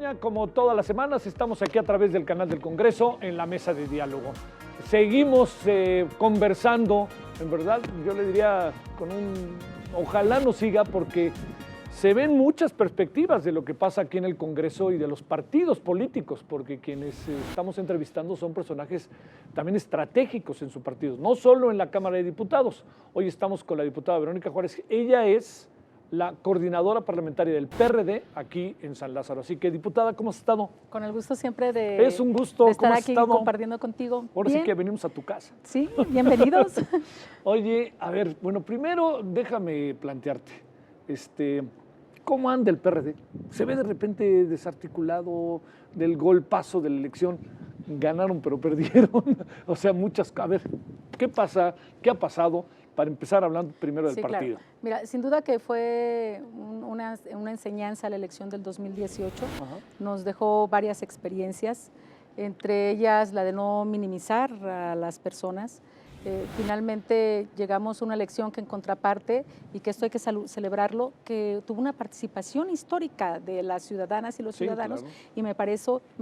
Peña, como todas las semanas, estamos aquí a través del canal del Congreso en la mesa de diálogo. Seguimos conversando, en verdad, yo le diría ojalá no siga porque se ven muchas perspectivas de lo que pasa aquí en el Congreso y de los partidos políticos, porque quienes estamos entrevistando son personajes también estratégicos en su partido, no solo en la Cámara de Diputados. Hoy estamos con la diputada Verónica Juárez, ella es la coordinadora parlamentaria del PRD aquí en San Lázaro. Así que, diputada, ¿cómo has estado? Con el gusto siempre de ¿Cómo estar has aquí estado? compartiendo contigo. Ahora sí que venimos a tu casa. Sí, bienvenidos. Oye, a ver, bueno, primero déjame plantearte, ¿cómo anda el PRD? Se ve de repente desarticulado del golpazo de la elección. Ganaron, pero perdieron. O sea, a ver, ¿qué pasa? ¿Qué ha pasado? Para empezar hablando primero del partido. Claro. Mira, sin duda que fue una enseñanza la elección del 2018. Ajá. Nos dejó varias experiencias, entre ellas la de no minimizar a las personas. Finalmente llegamos a una elección que en contraparte, y que esto hay que celebrarlo, que tuvo una participación histórica de las ciudadanas y los ciudadanos, claro. Y me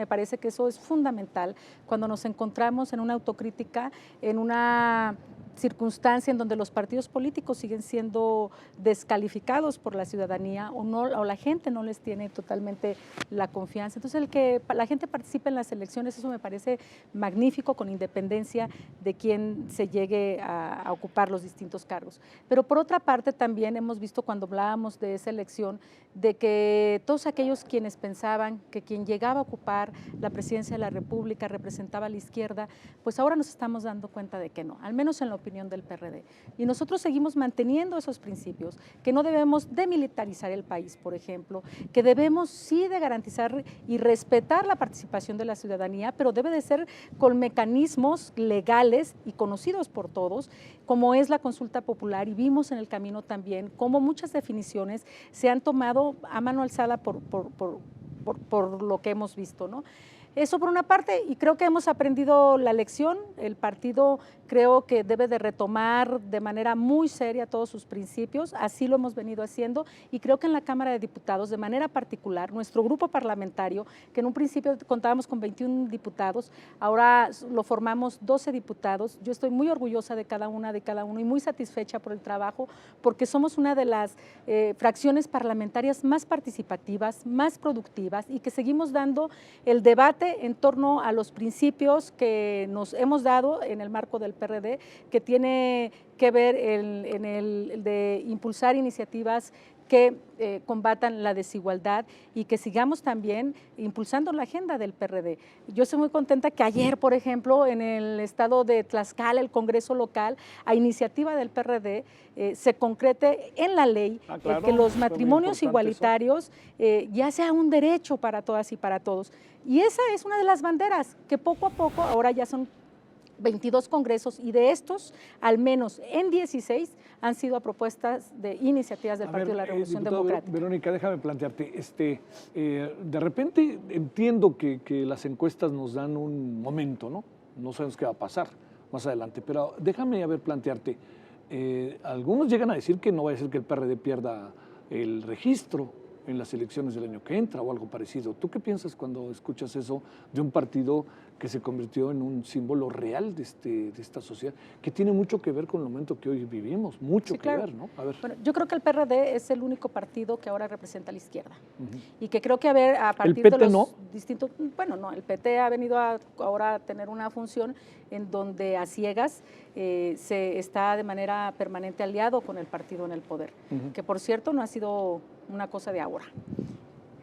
parece que eso es fundamental cuando nos encontramos en una autocrítica, en una circunstancia en donde los partidos políticos siguen siendo descalificados por la ciudadanía o la gente no les tiene totalmente la confianza. Entonces, el que la gente participe en las elecciones, eso me parece magnífico, con independencia de quién se llegue a ocupar los distintos cargos. Pero por otra parte, también hemos visto cuando hablábamos de esa elección, de que todos aquellos quienes pensaban que quien llegaba a ocupar la presidencia de la República representaba a la izquierda, pues ahora nos estamos dando cuenta de que no, al menos en la opinión del PRD. Y nosotros seguimos manteniendo esos principios, que no debemos demilitarizar el país, por ejemplo, que debemos sí de garantizar y respetar la participación de la ciudadanía, pero debe de ser con mecanismos legales y conocidos por todos, como es la consulta popular, y vimos en el camino también cómo muchas definiciones se han tomado a mano alzada por lo que hemos visto, ¿no? Eso por una parte, y creo que hemos aprendido la lección. El partido creo que debe de retomar de manera muy seria todos sus principios, así lo hemos venido haciendo, y creo que en la Cámara de Diputados, de manera particular, nuestro grupo parlamentario, que en un principio contábamos con 21 diputados, ahora lo formamos 12 diputados. Yo estoy muy orgullosa de cada uno y muy satisfecha por el trabajo, porque somos una de las fracciones parlamentarias más participativas, más productivas, y que seguimos dando el debate en torno a los principios que nos hemos dado en el marco del PRD, que tiene que ver en el de impulsar iniciativas que combatan la desigualdad, y que sigamos también impulsando la agenda del PRD. Yo estoy muy contenta que ayer, por ejemplo, en el estado de Tlaxcala, el Congreso local, a iniciativa del PRD, se concrete en la ley claro, que los matrimonios igualitarios ya sea un derecho para todas y para todos. Y esa es una de las banderas que poco a poco, ahora ya son 22 congresos, y de estos, al menos en 16, han sido a propuestas de iniciativas del Partido de la Revolución Democrática. Verónica, déjame plantearte, de repente entiendo que las encuestas nos dan un momento, ¿no? No sabemos qué va a pasar más adelante, pero déjame plantearte, algunos llegan a decir que no va a ser que el PRD pierda el registro en las elecciones del año que entra o algo parecido. ¿Tú qué piensas cuando escuchas eso de un partido que se convirtió en un símbolo real de esta sociedad, que tiene mucho que ver con el momento que hoy vivimos, mucho sí, claro. Que ver, ¿no? A ver. Bueno, yo creo que el PRD es el único partido que ahora representa a la izquierda, y que creo que a partir ¿El PT de los no? distintos, bueno, no, el PT ha venido ahora a tener una función en donde a ciegas se está de manera permanente aliado con el partido en el poder, que por cierto no ha sido una cosa de ahora,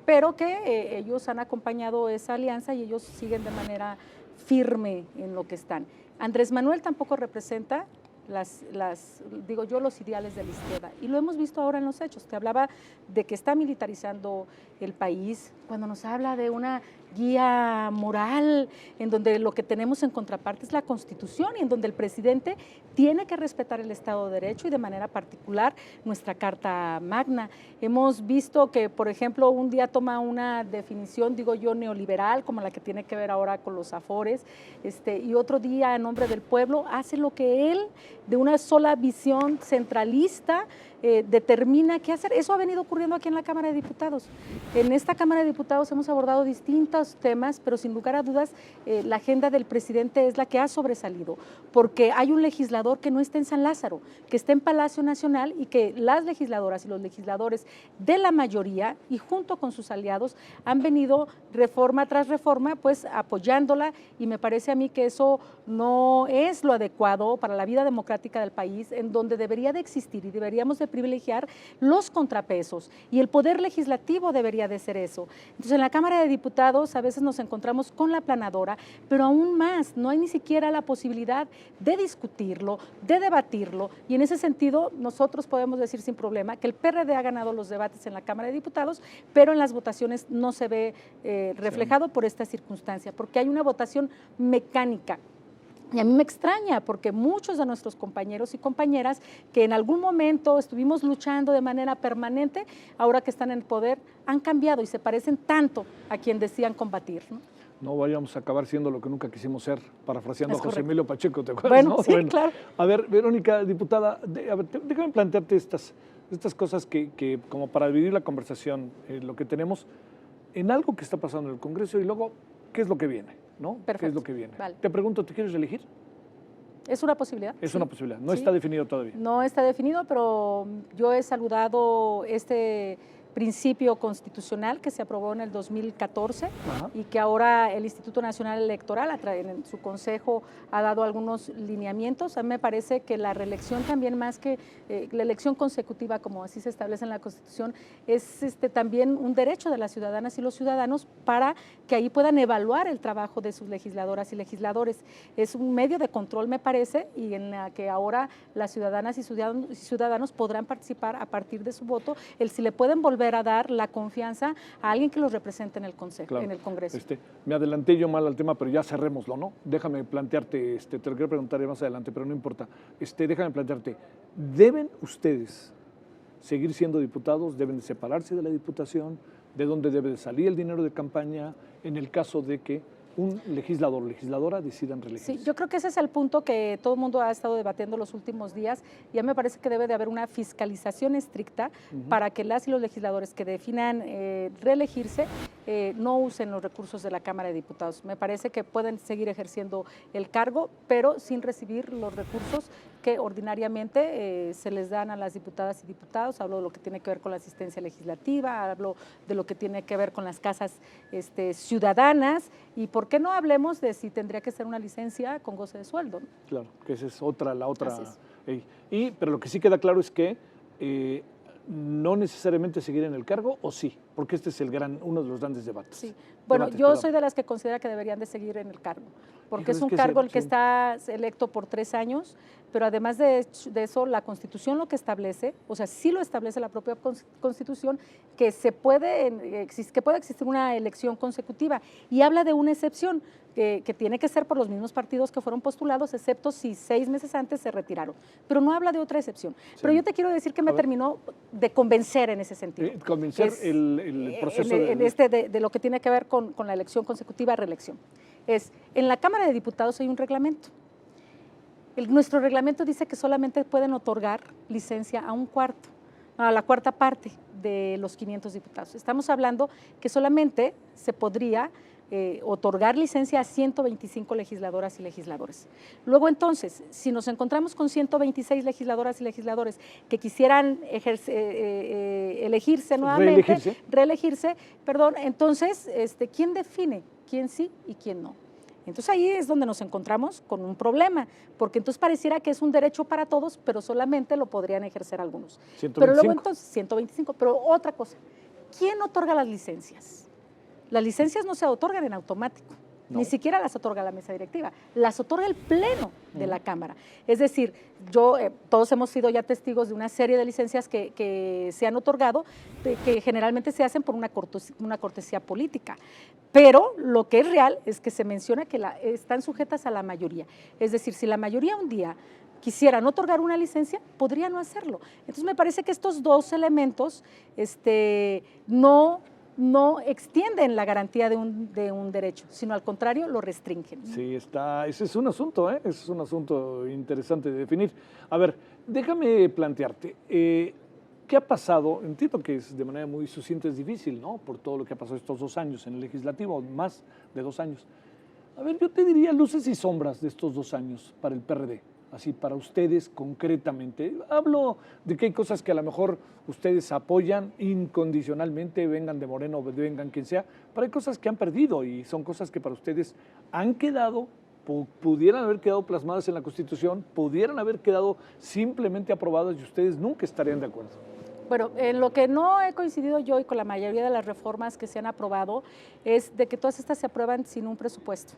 pero que ellos han acompañado esa alianza y ellos siguen de manera firme en lo que están. Andrés Manuel tampoco representa los ideales de la izquierda, y lo hemos visto ahora en los hechos. Te hablaba de que está militarizando el país, cuando nos habla de una guía moral, en donde lo que tenemos en contraparte es la Constitución y en donde el presidente tiene que respetar el Estado de Derecho y de manera particular nuestra Carta Magna. Hemos visto que, por ejemplo, un día toma una definición, digo yo, neoliberal, como la que tiene que ver ahora con los afores, y otro día, en nombre del pueblo, hace lo que él, de una sola visión centralista, determina qué hacer. Eso ha venido ocurriendo aquí en la Cámara de Diputados. En esta Cámara de Diputados hemos abordado distintos temas, pero sin lugar a dudas la agenda del presidente es la que ha sobresalido, porque hay un legislador que no está en San Lázaro, que está en Palacio Nacional y que las legisladoras y los legisladores de la mayoría y junto con sus aliados han venido reforma tras reforma, pues apoyándola, y me parece a mí que eso no es lo adecuado para la vida democrática del país, en donde debería de existir y deberíamos de privilegiar los contrapesos, y el poder legislativo debería de ser eso. Entonces, en la Cámara de Diputados a veces nos encontramos con la aplanadora, pero aún más, no hay ni siquiera la posibilidad de discutirlo, de debatirlo, y en ese sentido nosotros podemos decir sin problema que el PRD ha ganado los debates en la Cámara de Diputados, pero en las votaciones no se ve reflejado por esta circunstancia, porque hay una votación mecánica. Y a mí me extraña porque muchos de nuestros compañeros y compañeras que en algún momento estuvimos luchando de manera permanente, ahora que están en el poder, han cambiado y se parecen tanto a quien decían combatir, ¿no? No vayamos a acabar siendo lo que nunca quisimos ser, parafraseando a José correcto. Emilio Pacheco, ¿te acuerdas? Bueno, ¿no? sí, claro. A ver, Verónica, diputada, déjame plantearte estas cosas que como para dividir la conversación, lo que tenemos en algo que está pasando en el Congreso y luego, ¿qué es lo que viene? ¿No? Perfecto. ¿Qué es lo que viene? Vale. Te pregunto, ¿te quieres reelegir? ¿Es una posibilidad? Es Sí. una posibilidad, no Sí. está definido todavía. No está definido, pero yo he saludado este principio constitucional que se aprobó en el 2014. Ajá. Y que ahora el Instituto Nacional Electoral en su consejo ha dado algunos lineamientos. A mí me parece que la reelección también, más que la elección consecutiva, como así se establece en la Constitución, es también un derecho de las ciudadanas y los ciudadanos para que ahí puedan evaluar el trabajo de sus legisladoras y legisladores. Es un medio de control, me parece, y en la que ahora las ciudadanas y ciudadanos podrán participar a partir de su voto, si le pueden volver a dar la confianza a alguien que los represente en el Consejo, Claro. en el Congreso. Me adelanté yo mal al tema, pero ya cerrémoslo, ¿no? Déjame plantearte, te lo quiero preguntar más adelante, pero no importa. Déjame plantearte, ¿deben ustedes seguir siendo diputados? ¿Deben de separarse de la diputación? ¿De dónde debe de salir el dinero de campaña en el caso de que un legislador o legisladora decidan reelegirse? Sí, yo creo que ese es el punto que todo el mundo ha estado debatiendo los últimos días. Ya me parece que debe de haber una fiscalización estricta para que las y los legisladores que definan reelegirse no usen los recursos de la Cámara de Diputados. Me parece que pueden seguir ejerciendo el cargo, pero sin recibir los recursos que ordinariamente se les dan a las diputadas y diputados. Hablo de lo que tiene que ver con la asistencia legislativa, hablo de lo que tiene que ver con las casas ciudadanas, y por qué no hablemos de si tendría que ser una licencia con goce de sueldo, ¿no? Claro, que esa es la otra. Así es. Pero lo que sí queda claro es que no necesariamente seguir en el cargo, o sí, porque este es uno de los grandes debates. Sí. Bueno, yo soy de las que considera que deberían de seguir en el cargo, porque es un cargo el que está electo por 3 años, pero además de eso, la Constitución lo que establece, o sea, sí lo establece la propia Constitución, que puede existir una elección consecutiva, y habla de una excepción, que tiene que ser por los mismos partidos que fueron postulados, excepto si 6 meses antes se retiraron. Pero no habla de otra excepción. Sí. Pero yo te quiero decir que me terminó de convencer en ese sentido. Convencer el proceso de lo que tiene que ver con la elección consecutiva, reelección. En la Cámara de Diputados hay un reglamento. Nuestro reglamento dice que solamente pueden otorgar licencia a la cuarta parte de los 500 diputados. Estamos hablando que solamente se podría otorgar licencia a 125 legisladoras y legisladores. Luego, entonces, si nos encontramos con 126 legisladoras y legisladores que quisieran elegirse nuevamente, reelegirse, entonces, ¿quién define quién sí y quién no? Entonces ahí es donde nos encontramos con un problema, porque entonces pareciera que es un derecho para todos, pero solamente lo podrían ejercer algunos. 125. Pero luego entonces, 125, pero otra cosa, ¿quién otorga las licencias? Las licencias no se otorgan en automático. No. Ni siquiera las otorga la mesa directiva, las otorga el pleno de la Cámara. Es decir, todos hemos sido ya testigos de una serie de licencias que se han otorgado, que generalmente se hacen por una cortesía política. Pero lo que es real es que se menciona que están sujetas a la mayoría. Es decir, si la mayoría un día quisieran otorgar una licencia, podrían no hacerlo. Entonces me parece que estos dos elementos no extienden la garantía de un derecho, sino al contrario, lo restringen. Sí, ese es un asunto, ese es un asunto interesante de definir. A ver, déjame plantearte, ¿qué ha pasado? Entiendo que de manera muy sucinta es difícil, ¿no? Por todo lo que ha pasado estos 2 años en el legislativo, más de 2 años. A ver, yo te diría luces y sombras de estos 2 años para el PRD. Así, para ustedes concretamente. Hablo de que hay cosas que a lo mejor ustedes apoyan incondicionalmente, vengan de Moreno o vengan quien sea, pero hay cosas que han perdido y son cosas que para ustedes han quedado, pudieran haber quedado plasmadas en la Constitución, pudieran haber quedado simplemente aprobadas y ustedes nunca estarían de acuerdo. Bueno, en lo que no he coincidido yo y con la mayoría de las reformas que se han aprobado es de que todas estas se aprueban sin un presupuesto.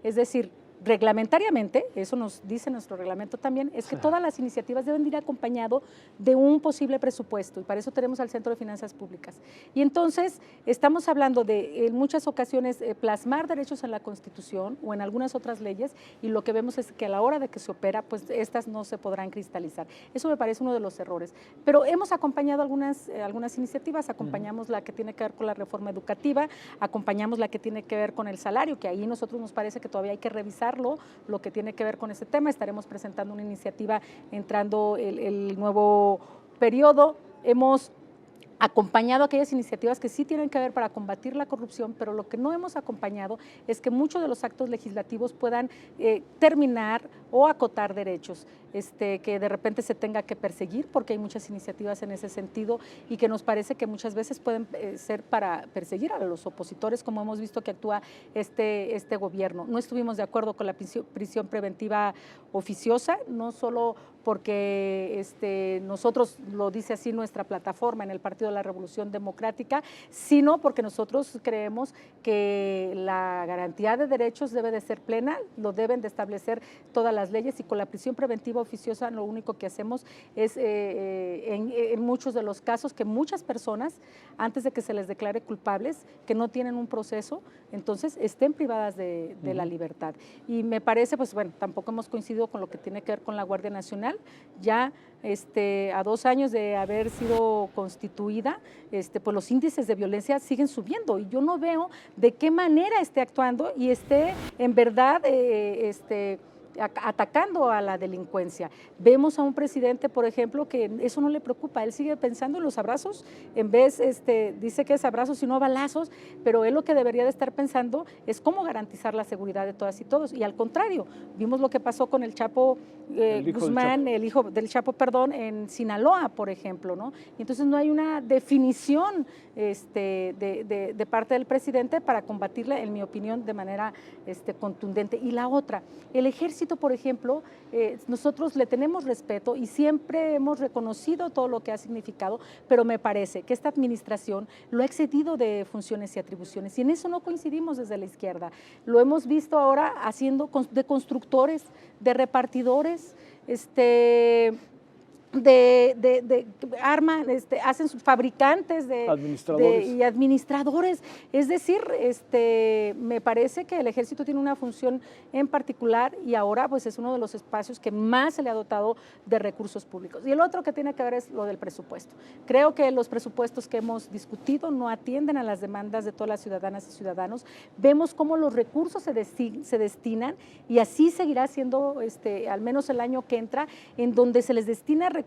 Es decir, reglamentariamente, eso nos dice nuestro reglamento también, es que todas las iniciativas deben ir acompañado de un posible presupuesto y para eso tenemos al Centro de Finanzas Públicas. Y entonces estamos hablando de en muchas ocasiones plasmar derechos en la Constitución o en algunas otras leyes y lo que vemos es que a la hora de que se opera, pues estas no se podrán cristalizar. Eso me parece uno de los errores. Pero hemos acompañado algunas iniciativas, acompañamos la que tiene que ver con la reforma educativa, acompañamos la que tiene que ver con el salario, que ahí nosotros nos parece que todavía hay que revisar lo que tiene que ver con ese tema. Estaremos presentando una iniciativa entrando el nuevo periodo. Hemos acompañado aquellas iniciativas que sí tienen que ver para combatir la corrupción, pero lo que no hemos acompañado es que muchos de los actos legislativos puedan terminar o acotar derechos, que de repente se tenga que perseguir, porque hay muchas iniciativas en ese sentido y que nos parece que muchas veces pueden ser para perseguir a los opositores, como hemos visto que actúa este gobierno. No estuvimos de acuerdo con la prisión preventiva oficiosa, no solo porque nosotros, lo dice así nuestra plataforma en el Partido de la Revolución Democrática, sino porque nosotros creemos que la garantía de derechos debe de ser plena, lo deben de establecer todas las leyes y con la prisión preventiva oficiosa lo único que hacemos es en muchos de los casos que muchas personas, antes de que se les declare culpables, que no tienen un proceso, entonces estén privadas de la libertad. Y me parece, pues bueno, tampoco hemos coincidido con lo que tiene que ver con la Guardia Nacional, ya a 2 años de haber sido constituida, pues los índices de violencia siguen subiendo y yo no veo de qué manera esté actuando y esté en verdad atacando a la delincuencia. Vemos a un presidente, por ejemplo, que eso no le preocupa, él sigue pensando en los abrazos, en vez, dice que es abrazos y no balazos, pero él lo que debería de estar pensando es cómo garantizar la seguridad de todas y todos, y al contrario, vimos lo que pasó con el Chapo Guzmán, el hijo del Chapo, perdón, en Sinaloa, por ejemplo, ¿no? Y entonces no hay una definición de parte del presidente para combatirla, en mi opinión, de manera contundente. Y la otra, el ejército, por ejemplo, nosotros le tenemos respeto y siempre hemos reconocido todo lo que ha significado, pero me parece que esta administración lo ha excedido de funciones y atribuciones y en eso no coincidimos desde la izquierda. Lo hemos visto ahora haciendo de constructores, de repartidores, de armas, hacen fabricantes y administradores. Es decir, me parece que el ejército tiene una función en particular y ahora pues es uno de los espacios que más se le ha dotado de recursos públicos. Y el otro que tiene que ver es lo del presupuesto. Creo que los presupuestos que hemos discutido no atienden a las demandas de todas las ciudadanas y ciudadanos. Vemos cómo los recursos se destinan y así seguirá siendo al menos el año que entra, en donde se les destina recursos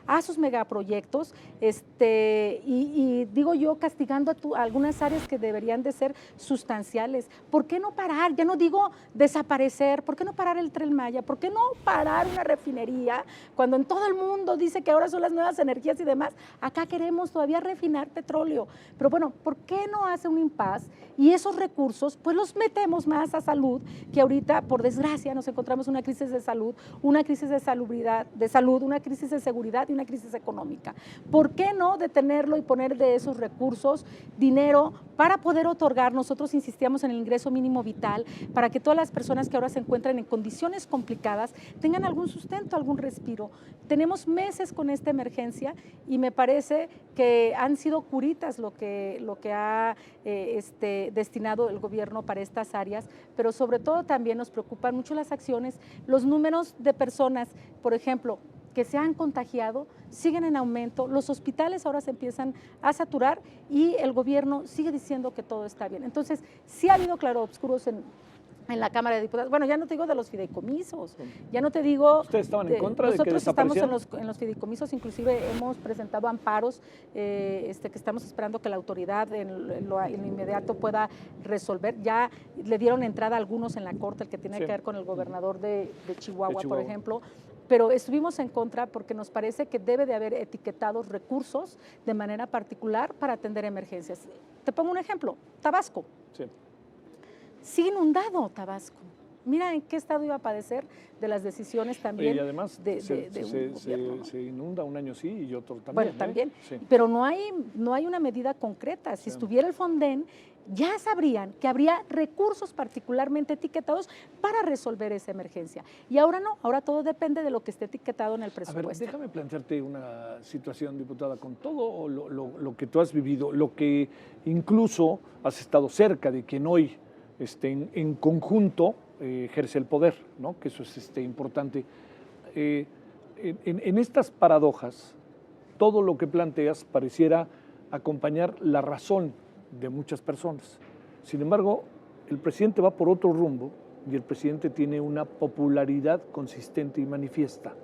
a sus megaproyectos y digo yo, castigando a algunas áreas que deberían de ser sustanciales. ¿Por qué no parar? Ya no digo desaparecer, ¿por qué no parar el Tren Maya? ¿Por qué no parar una refinería cuando en todo el mundo dice que ahora son las nuevas energías y demás? Acá queremos todavía refinar petróleo, pero bueno, ¿por qué no hace un impasse y esos recursos pues los metemos más a salud, que ahorita por desgracia nos encontramos una crisis de salud, una crisis de salubridad, de salud, una crisis de seguridad y una crisis económica. ¿Por qué no detenerlo y poner de esos recursos dinero para poder otorgar? Nosotros insistíamos en el ingreso mínimo vital para que todas las personas que ahora se encuentran en condiciones complicadas tengan algún sustento, algún respiro. Tenemos meses con esta emergencia y me parece que han sido curitas lo que ha destinado el gobierno para estas áreas, pero sobre todo también nos preocupan mucho las acciones, los números de personas, por ejemplo, que se han contagiado, siguen en aumento, los hospitales ahora se empiezan a saturar y el gobierno sigue diciendo que todo está bien. Entonces, sí ha habido claroscuros en la Cámara de Diputados. Bueno, ya no te digo de los fideicomisos, ya no te digo... ¿Ustedes estaban en contra de que nosotros estamos desaparecieran? en los fideicomisos, inclusive hemos presentado amparos que estamos esperando que la autoridad en lo inmediato pueda resolver. Ya le dieron entrada a algunos en la Corte, el que tiene que ver con el gobernador de Chihuahua, por ejemplo, pero estuvimos en contra porque nos parece que debe de haber etiquetados recursos de manera particular para atender emergencias. Te pongo un ejemplo, Tabasco. Sí. Sigue inundado Tabasco. Mira en qué estado iba a padecer de las decisiones también. Y además se inunda un año sí y otro también. Bueno, también, sí. Pero no hay una medida concreta. Si estuviera el Fonden, ya sabrían que habría recursos particularmente etiquetados para resolver esa emergencia. Y ahora no, ahora todo depende de lo que esté etiquetado en el presupuesto. A ver, déjame plantearte una situación, diputada, con todo lo que tú has vivido, lo que incluso has estado cerca de quien hoy en conjunto ejerce el poder, ¿no? Que eso es importante. En estas paradojas, todo lo que planteas pareciera acompañar la razón de muchas personas. Sin embargo, el presidente va por otro rumbo y el presidente tiene una popularidad consistente y manifiesta.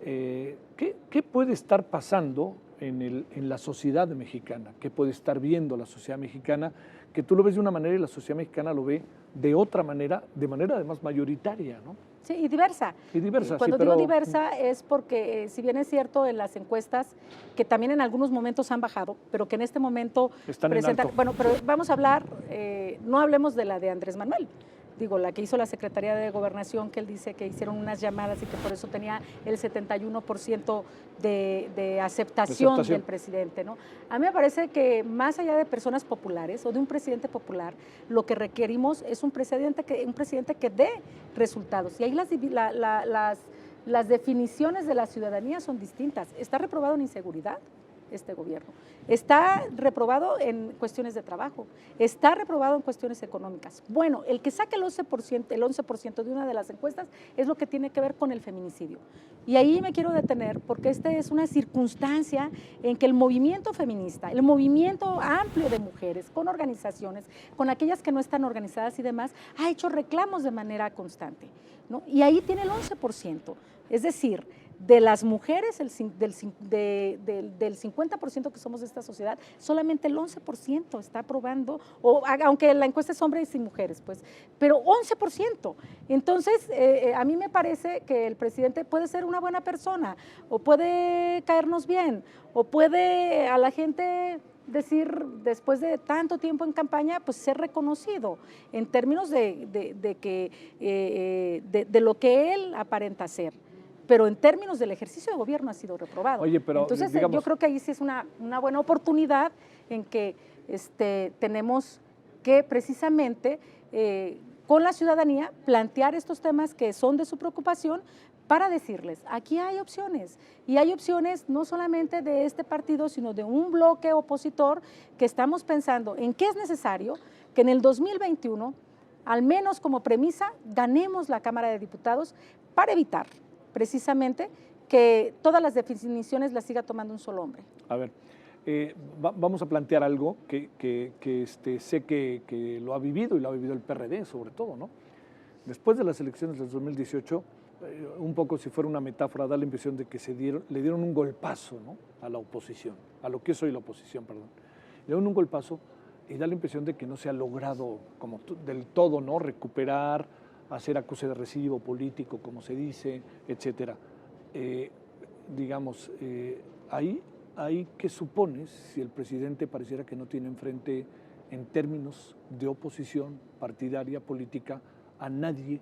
¿Qué puede estar pasando en la sociedad mexicana? ¿Qué puede estar viendo la sociedad mexicana? Que tú lo ves de una manera y la sociedad mexicana lo ve de otra manera, de manera además mayoritaria, ¿no? Sí, y diversa. Y diversa, Cuando sí, digo pero diversa es porque, si bien es cierto en las encuestas, que también en algunos momentos han bajado, pero que en este momento están presentan... en alto. Bueno, pero vamos a hablar, no hablemos de la de Andrés Manuel, digo, la que hizo la Secretaría de Gobernación, que él dice que hicieron unas llamadas y que por eso tenía el 71% de aceptación del presidente, ¿no? A mí me parece que más allá de personas populares o de un presidente popular, lo que requerimos es un presidente que dé resultados. Y ahí las definiciones de la ciudadanía son distintas. Está reprobado en inseguridad este gobierno, está reprobado en cuestiones de trabajo, está reprobado en cuestiones económicas. Bueno, el que saque el 11% de una de las encuestas es lo que tiene que ver con el feminicidio. Y ahí me quiero detener porque esta es una circunstancia en que el movimiento feminista, el movimiento amplio de mujeres, con organizaciones, con aquellas que no están organizadas y demás, ha hecho reclamos de manera constante, ¿no? Y ahí tiene el 11%, es decir, de las mujeres, del 50% que somos de esta sociedad, solamente el 11% está aprobando, aunque la encuesta es hombres y mujeres, pues, pero 11%. Entonces, a mí me parece que el presidente puede ser una buena persona, o puede caernos bien, o puede a la gente decir, después de tanto tiempo en campaña, pues ser reconocido en términos de lo que él aparenta ser. Pero en términos del ejercicio de gobierno ha sido reprobado. Oye, pero entonces digamos, yo creo que ahí sí es una buena oportunidad en que tenemos que precisamente con la ciudadanía plantear estos temas que son de su preocupación para decirles, aquí hay opciones, y hay opciones no solamente de este partido, sino de un bloque opositor que estamos pensando en qué es necesario que en el 2021, al menos como premisa, ganemos la Cámara de Diputados para evitar precisamente que todas las definiciones las siga tomando un solo hombre. A ver, vamos a plantear algo que sé que lo ha vivido y lo ha vivido el PRD sobre todo, ¿no? Después de las elecciones del 2018, un poco si fuera una metáfora, da la impresión de que le dieron un golpazo, ¿no? A la oposición, a lo que soy la oposición, perdón. Le dieron un golpazo y da la impresión de que no se ha logrado como del todo, ¿no? Recuperar, hacer acuse de recibo político, como se dice, etcétera. Digamos, ahí ¿qué supones si el presidente pareciera que no tiene enfrente, en términos de oposición partidaria, política, a nadie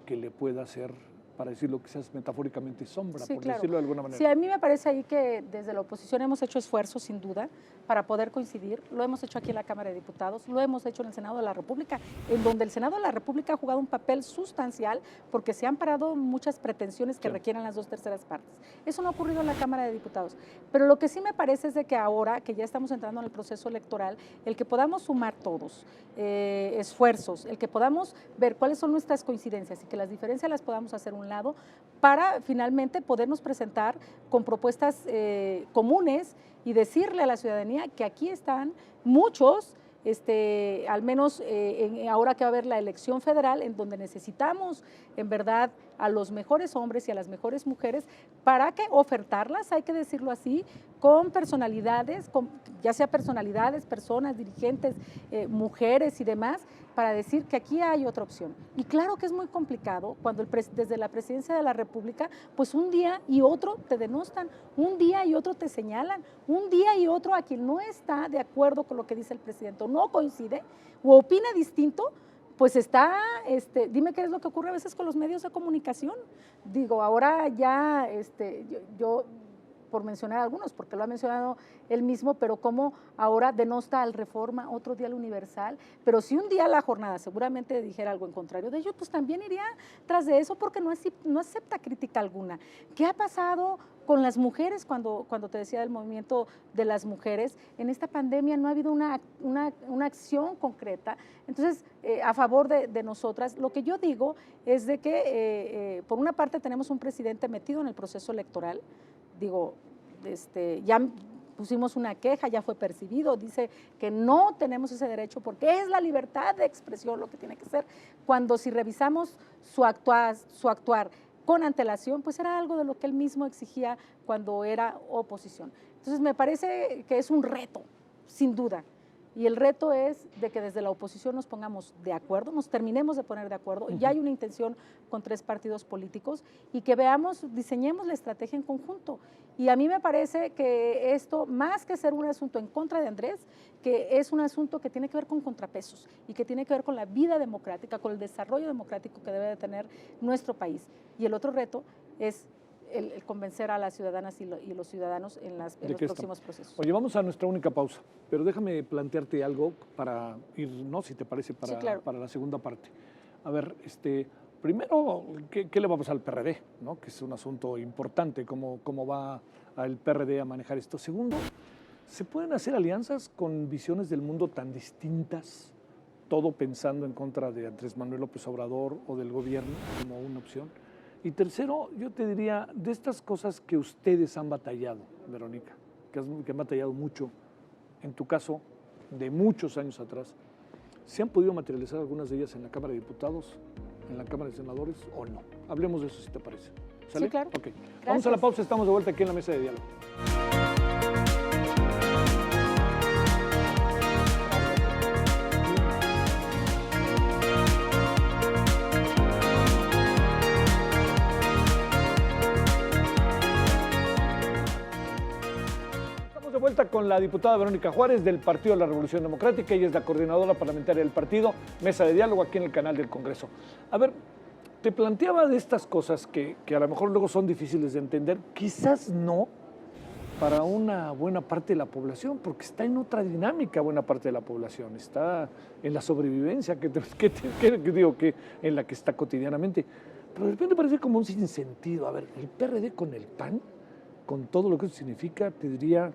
que le pueda hacer para decirlo quizás metafóricamente, sombra, Sí, por claro. decirlo de alguna manera. Sí, a mí me parece ahí que desde la oposición hemos hecho esfuerzos, sin duda, para poder coincidir. Lo hemos hecho aquí en la Cámara de Diputados, lo hemos hecho en el Senado de la República, en donde el Senado de la República ha jugado un papel sustancial porque se han parado muchas pretensiones que requieren las 2/3 partes. Eso no ha ocurrido en la Cámara de Diputados. Pero lo que sí me parece es de que ahora, que ya estamos entrando en el proceso electoral, el que podamos sumar todos esfuerzos, el que podamos ver cuáles son nuestras coincidencias y que las diferencias las podamos hacer a un lado para finalmente podernos presentar con propuestas comunes y decirle a la ciudadanía que aquí están muchos, al menos ahora que va a haber la elección federal, en donde necesitamos en verdad a los mejores hombres y a las mejores mujeres para que ofertarlas, hay que decirlo así, con personalidades, ya sea personalidades, personas, dirigentes, mujeres y demás, para decir que aquí hay otra opción. Y claro que es muy complicado cuando desde la presidencia de la República, pues un día y otro te denostan, un día y otro te señalan, un día y otro a quien no está de acuerdo con lo que dice el presidente o no coincide o opina distinto, pues está, dime qué es lo que ocurre a veces con los medios de comunicación. Digo, ahora ya, yo por mencionar algunos, porque lo ha mencionado él mismo, pero como ahora denosta al Reforma, otro día al Universal, pero si un día la jornada seguramente dijera algo en contrario de ello, pues también iría tras de eso porque no acepta crítica alguna. ¿Qué ha pasado con las mujeres cuando te decía del movimiento de las mujeres? En esta pandemia no ha habido una acción concreta. Entonces, a favor de nosotras, lo que yo digo es de que por una parte tenemos un presidente metido en el proceso electoral. Digo, ya pusimos una queja, ya fue percibido, dice que no tenemos ese derecho porque es la libertad de expresión lo que tiene que ser, cuando si revisamos su actuar con antelación, pues era algo de lo que él mismo exigía cuando era oposición. Entonces me parece que es un reto, sin duda. Y el reto es de que desde la oposición nos pongamos de acuerdo, nos terminemos de poner de acuerdo, ya hay una intención con 3 partidos políticos y que diseñemos la estrategia en conjunto. Y a mí me parece que esto, más que ser un asunto en contra de Andrés, que es un asunto que tiene que ver con contrapesos y que tiene que ver con la vida democrática, con el desarrollo democrático que debe de tener nuestro país. Y el otro reto es el convencer a las ciudadanas y los ciudadanos en los próximos procesos. Oye, vamos a nuestra única pausa, pero déjame plantearte algo para ir, ¿no? Si te parece, sí, claro, para la segunda parte. A ver, primero, ¿qué le va a pasar al PRD? ¿No? Que es un asunto importante, cómo va el PRD a manejar esto. Segundo, ¿se pueden hacer alianzas con visiones del mundo tan distintas, todo pensando en contra de Andrés Manuel López Obrador o del gobierno como una opción? Y tercero, yo te diría, de estas cosas que ustedes han batallado, Verónica, que han batallado mucho, en tu caso, de muchos años atrás, ¿se han podido materializar algunas de ellas en la Cámara de Diputados, en la Cámara de Senadores o no? Hablemos de eso, si te parece. ¿Sale? Sí, claro. Ok. Vamos a la pausa, estamos de vuelta aquí en la mesa de diálogo. De vuelta con la diputada Verónica Juárez del Partido de la Revolución Democrática. Ella es la coordinadora parlamentaria del partido, mesa de diálogo aquí en el canal del Congreso. A ver, te planteaba de estas cosas que a lo mejor luego son difíciles de entender, quizás no para una buena parte de la población, porque está en otra dinámica buena parte de la población, está en la sobrevivencia que en la que está cotidianamente. Pero de repente parece como un sinsentido. A ver, el PRD con el PAN, con todo lo que eso significa, te diría,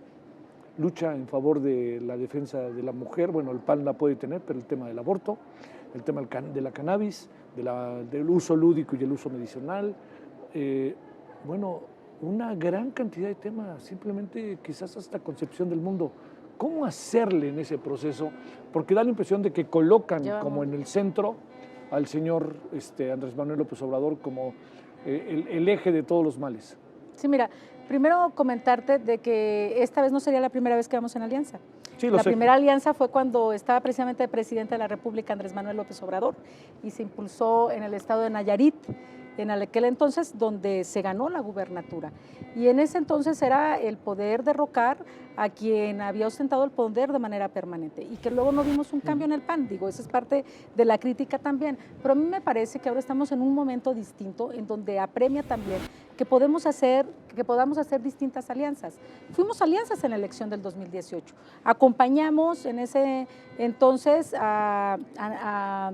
lucha en favor de la defensa de la mujer. Bueno, el PAN la puede tener, pero el tema del aborto, el tema de la cannabis, del uso lúdico y el uso medicinal, bueno, una gran cantidad de temas, simplemente quizás hasta concepción del mundo. ¿Cómo hacerle en ese proceso? Porque da la impresión de que colocan como en el centro al señor Andrés Manuel López Obrador como el eje de todos los males. Sí, mira, primero comentarte de que esta vez no sería la primera vez que vamos en alianza. Sí, lo sé. La primera alianza fue cuando estaba precisamente el presidente de la República, Andrés Manuel López Obrador, y se impulsó en el estado de Nayarit en aquel entonces donde se ganó la gubernatura. Y en ese entonces era el poder derrocar a quien había ostentado el poder de manera permanente y que luego no vimos un cambio en el PAN. Digo, eso es parte de la crítica también. Pero a mí me parece que ahora estamos en un momento distinto en donde apremia también que podamos hacer distintas alianzas. Fuimos alianzas en la elección del 2018. Acompañamos en ese entonces a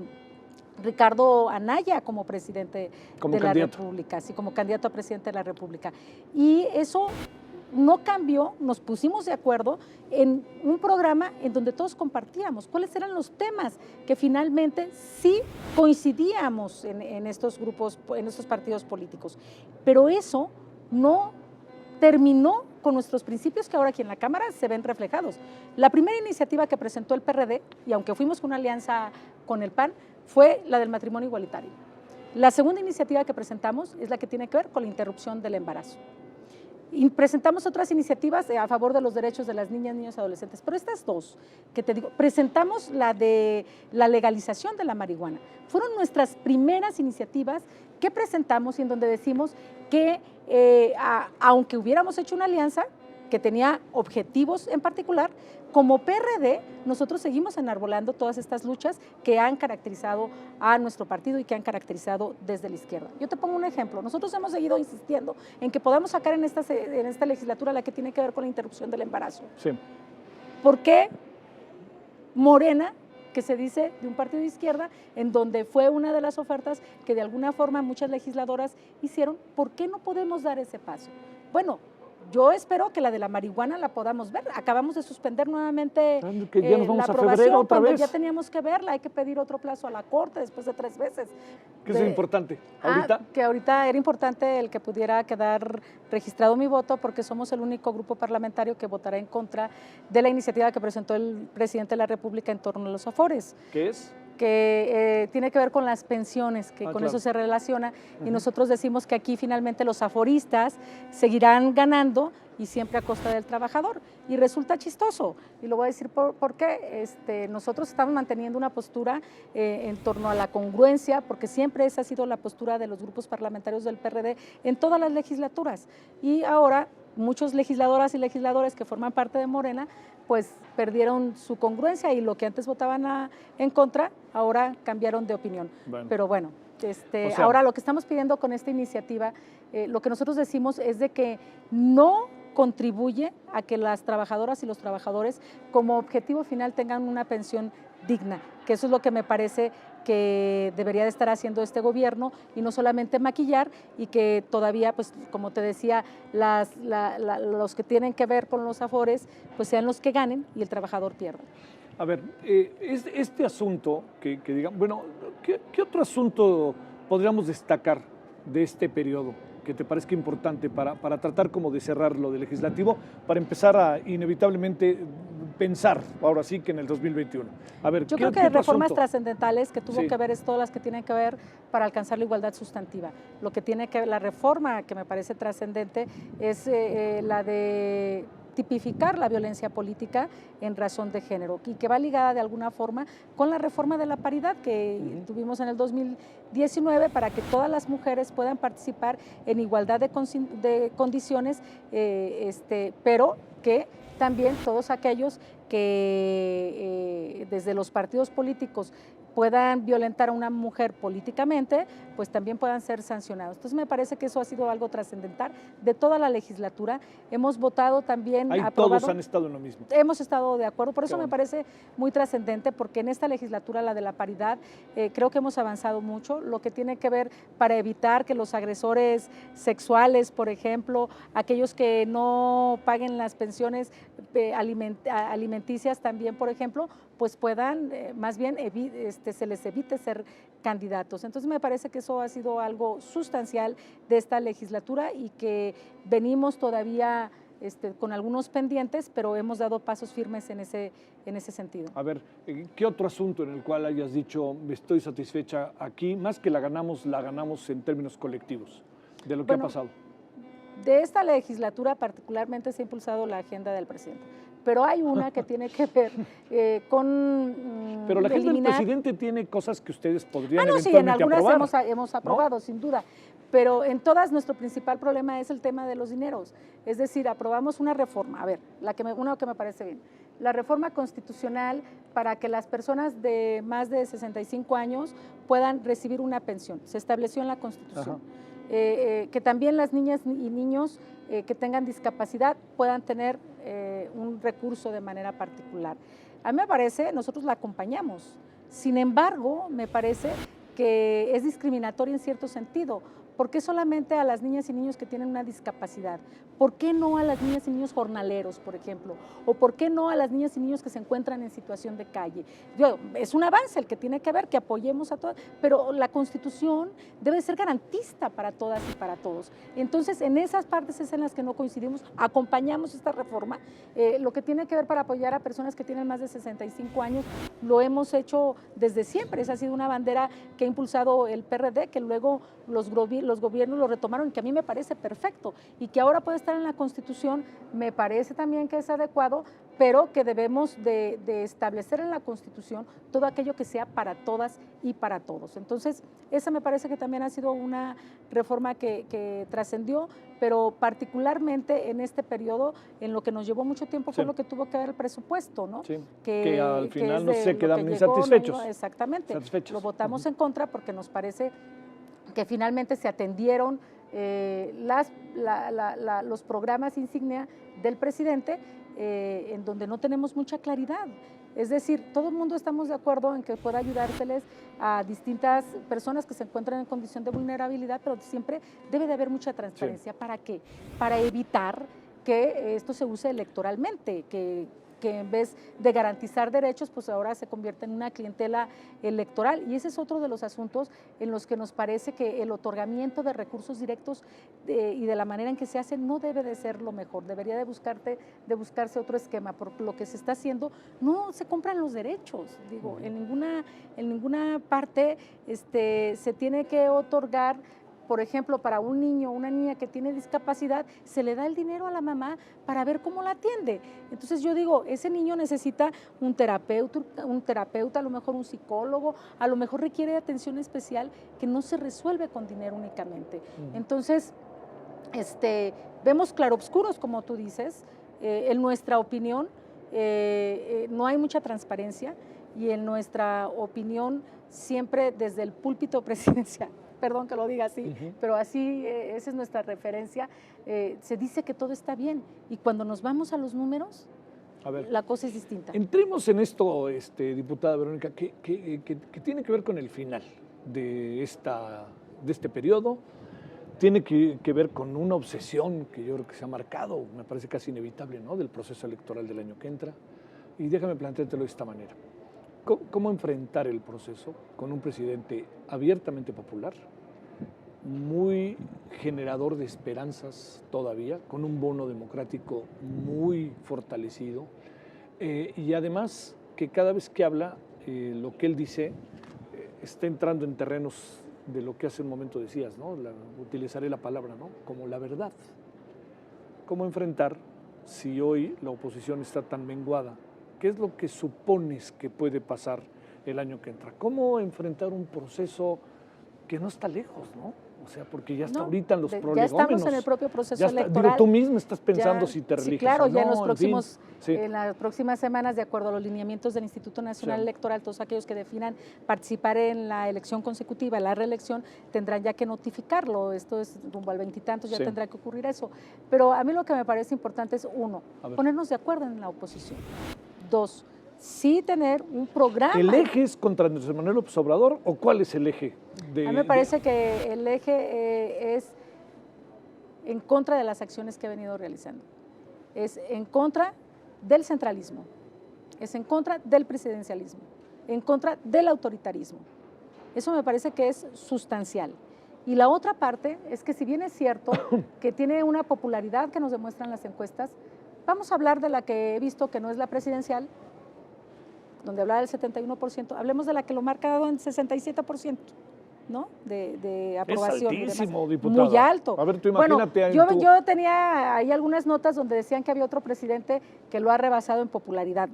Ricardo Anaya como presidente de la República, así como candidato a presidente de la República. Y eso no cambió, nos pusimos de acuerdo en un programa en donde todos compartíamos cuáles eran los temas que finalmente sí coincidíamos en estos grupos, en estos partidos políticos. Pero eso no terminó con nuestros principios que ahora aquí en la Cámara se ven reflejados. La primera iniciativa que presentó el PRD, y aunque fuimos con una alianza con el PAN, fue la del matrimonio igualitario. La segunda iniciativa que presentamos es la que tiene que ver con la interrupción del embarazo. Y presentamos otras iniciativas a favor de los derechos de las niñas, niños y adolescentes, pero estas dos, que te digo, presentamos la de la legalización de la marihuana. Fueron nuestras primeras iniciativas que presentamos y en donde decimos que aunque hubiéramos hecho una alianza que tenía objetivos en particular, como PRD nosotros seguimos enarbolando todas estas luchas que han caracterizado a nuestro partido y que han caracterizado desde la izquierda. Yo te pongo un ejemplo, nosotros hemos seguido insistiendo en que podamos sacar en esta legislatura la que tiene que ver con la interrupción del embarazo. Sí. ¿Por qué Morena, que se dice de un partido de izquierda, en donde fue una de las ofertas que de alguna forma muchas legisladoras hicieron, ¿por qué no podemos dar ese paso? Bueno, yo espero que la de la marihuana la podamos ver. Acabamos de suspender nuevamente que ya nos vamos la a febrero aprobación otra cuando vez. Ya teníamos que verla, hay que pedir otro plazo a la Corte después de 3 veces. ¿Qué es importante? ¿Ahorita? Que ahorita era importante el que pudiera quedar registrado mi voto porque somos el único grupo parlamentario que votará en contra de la iniciativa que presentó el presidente de la República en torno a los afores. ¿Qué es? Que tiene que ver con las pensiones, que con claro. eso se relaciona, y nosotros decimos que aquí finalmente los aforistas seguirán ganando y siempre a costa del trabajador. Y resulta chistoso, y lo voy a decir por qué. Nosotros estamos manteniendo una postura en torno a la congruencia, porque siempre esa ha sido la postura de los grupos parlamentarios del PRD en todas las legislaturas. Y ahora muchos legisladoras y legisladores que forman parte de Morena, pues perdieron su congruencia y lo que antes votaban en contra, ahora cambiaron de opinión. Bueno. Pero bueno, ahora lo que estamos pidiendo con esta iniciativa, lo que nosotros decimos es de que no contribuye a que las trabajadoras y los trabajadores como objetivo final tengan una pensión digna, que eso es lo que me parece que debería de estar haciendo este gobierno y no solamente maquillar, y que todavía, pues como te decía, los que tienen que ver con los afores, pues sean los que ganen y el trabajador pierda. A ver, este asunto que digan, bueno, ¿qué otro asunto podríamos destacar de este periodo que te parezca importante para tratar como de cerrar lo del legislativo, para empezar a inevitablemente pensar, ahora sí, que en el 2021? A ver, yo creo que reformas asunto? Trascendentales que tuvo Sí. que ver es todas las que tienen que ver para alcanzar la igualdad sustantiva. Lo que tiene que ver, la reforma que me parece trascendente es la de tipificar la violencia política en razón de género y que va ligada de alguna forma con la reforma de la paridad que tuvimos en el 2019 para que todas las mujeres puedan participar en igualdad de condiciones, pero que también todos aquellos que desde los partidos políticos puedan violentar a una mujer políticamente, pues también puedan ser sancionados. Entonces me parece que eso ha sido algo trascendental de toda la legislatura. Hemos votado también, ahí todos han estado en lo mismo. Hemos estado de acuerdo, por eso Qué me bueno. parece muy trascendente, porque en esta legislatura, la de la paridad, creo que hemos avanzado mucho, lo que tiene que ver para evitar que los agresores sexuales, por ejemplo, aquellos que no paguen las pensiones alimenticias también, por ejemplo, pues puedan, más bien se les evite ser candidatos. Entonces me parece que eso ha sido algo sustancial de esta legislatura y que venimos todavía con algunos pendientes, pero hemos dado pasos firmes en ese sentido. A ver, ¿qué otro asunto en el cual hayas dicho, estoy satisfecha aquí? Más que la ganamos en términos colectivos, de lo que ha pasado. De esta legislatura particularmente se ha impulsado la agenda del presidente, pero hay una que tiene que ver con Pero la agenda del eliminar... presidente tiene cosas que ustedes podrían sí, en eventualmente algunas aprobar, hemos aprobado, ¿no? sin duda, pero en todas nuestro principal problema es el tema de los dineros. Es decir, aprobamos una reforma, a ver, una que me parece bien, la reforma constitucional para que las personas de más de 65 años puedan recibir una pensión. Se estableció en la Constitución. Que también las niñas y niños que tengan discapacidad puedan tener un recurso de manera particular. A mí me parece, nosotros la acompañamos. Sin embargo, me parece que es discriminatorio en cierto sentido. ¿Por qué solamente a las niñas y niños que tienen una discapacidad? ¿Por qué no a las niñas y niños jornaleros, por ejemplo? ¿O por qué no a las niñas y niños que se encuentran en situación de calle? Es un avance el que tiene que ver, que apoyemos a todas, pero la Constitución debe ser garantista para todas y para todos. Entonces, en esas partes es en las que no coincidimos, acompañamos esta reforma. Lo que tiene que ver para apoyar a personas que tienen más de 65 años, lo hemos hecho desde siempre. Esa ha sido una bandera que ha impulsado el PRD, que luego los gobiernos lo retomaron y que a mí me parece perfecto y que ahora puede estar en la Constitución, me parece también que es adecuado, pero que debemos de establecer en la Constitución todo aquello que sea para todas y para todos. Entonces, esa me parece que también ha sido una reforma que trascendió, pero particularmente en este periodo, en lo que nos llevó mucho tiempo fue lo que tuvo que ver el presupuesto, ¿no? Sí, que al final no se quedaron insatisfechos. Exactamente, lo votamos en contra porque nos parece que finalmente se atendieron los programas insignia del presidente, en donde no tenemos mucha claridad. Es decir, todo el mundo estamos de acuerdo en que pueda ayudárseles a distintas personas que se encuentran en condición de vulnerabilidad, pero siempre debe de haber mucha transparencia. Sí. ¿Para qué? Para evitar que esto se use electoralmente, que en vez de garantizar derechos, pues ahora se convierte en una clientela electoral. Y ese es otro de los asuntos en los que nos parece que el otorgamiento de recursos directos y de la manera en que se hace no debe de ser lo mejor. Debería de buscarse otro esquema. Por lo que se está haciendo, no se compran los derechos. Digo, en ninguna parte se tiene que otorgar. Por ejemplo, para un niño o una niña que tiene discapacidad, se le da el dinero a la mamá para ver cómo la atiende. Entonces yo digo, ese niño necesita un terapeuta, a lo mejor un psicólogo, a lo mejor requiere atención especial que no se resuelve con dinero únicamente. Entonces, vemos claroscuros, como tú dices, en nuestra opinión no hay mucha transparencia y en nuestra opinión siempre desde el púlpito presidencial, perdón que lo diga así, pero así, esa es nuestra referencia, se dice que todo está bien y cuando nos vamos a los números, la cosa es distinta. Entremos en esto, diputada Verónica, que tiene que ver con el final de este periodo, tiene que ver con una obsesión que yo creo que se ha marcado, me parece casi inevitable, ¿no?, del proceso electoral del año que entra, y déjame planteártelo de esta manera. ¿Cómo enfrentar el proceso con un presidente abiertamente popular, muy generador de esperanzas todavía, con un bono democrático muy fortalecido, y además que cada vez que habla, lo que él dice está entrando en terrenos de lo que hace un momento decías, ¿no? Utilizaré la palabra, ¿no?, como la verdad? ¿Cómo enfrentar si hoy la oposición está tan menguada? ¿Qué es lo que supones que puede pasar el año que entra? ¿Cómo enfrentar un proceso que no está lejos, ¿no? O sea, porque ya está ahorita en los prolegómenos. Ya estamos en el propio proceso electoral. Digo, tú mismo estás pensando si te religes. Sí, claro, ya no, en las próximas semanas, de acuerdo a los lineamientos del Instituto Nacional Electoral, todos aquellos que definan participar en la elección consecutiva, la reelección, tendrán ya que notificarlo. Esto es rumbo al veintitantos, ya tendrá que ocurrir eso. Pero a mí lo que me parece importante es, uno, ponernos de acuerdo en la oposición. Dos, sí tener un programa. ¿El eje es contra Andrés Manuel López Obrador o cuál es el eje? A mí me parece que el eje es en contra de las acciones que ha venido realizando. Es en contra del centralismo, es en contra del presidencialismo, en contra del autoritarismo. Eso me parece que es sustancial. Y la otra parte es que si bien es cierto que tiene una popularidad que nos demuestran las encuestas, vamos a hablar de la que he visto que no es la presidencial, donde hablaba del 71%, hablemos de la que lo marca en 67%, ¿no? De aprobación. Es altísimo, diputada. Muy alto. A ver, tú imagínate. Bueno, yo tenía ahí algunas notas donde decían que había otro presidente que lo ha rebasado en popularidad.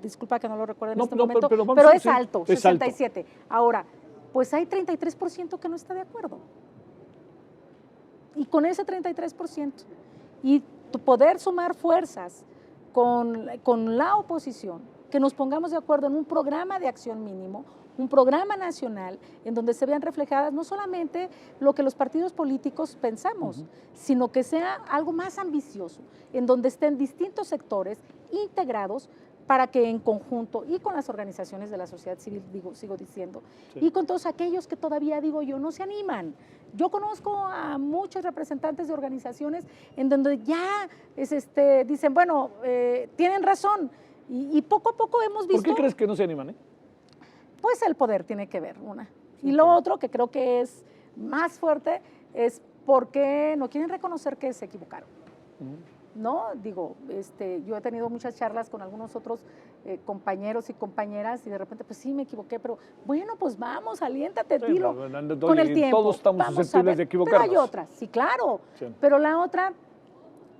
Disculpa que no lo recuerdo en este momento, pero es alto, 67. Ahora, pues hay 33% que no está de acuerdo. Y con ese 33%, y poder sumar fuerzas con la oposición, que nos pongamos de acuerdo en un programa de acción mínimo, un programa nacional en donde se vean reflejadas no solamente lo que los partidos políticos pensamos, sino que sea algo más ambicioso, en donde estén distintos sectores integrados para que en conjunto y con las organizaciones de la sociedad civil, sigo diciendo, y con todos aquellos que todavía, digo yo, no se animan. Yo conozco a muchos representantes de organizaciones en donde ya dicen, bueno, tienen razón, y poco a poco hemos visto… ¿Por qué crees que no se animan? Pues el poder tiene que ver, una. Y lo otro, que creo que es más fuerte, es porque no quieren reconocer que se equivocaron. ¿No? Digo, yo he tenido muchas charlas con algunos otros compañeros y compañeras y de repente, pues sí, me equivoqué, pero bueno, pues vamos, aliéntate, dilo, con el tiempo. Todos estamos susceptibles de equivocarnos. Pero hay otras, sí, claro. Sí. Pero la otra,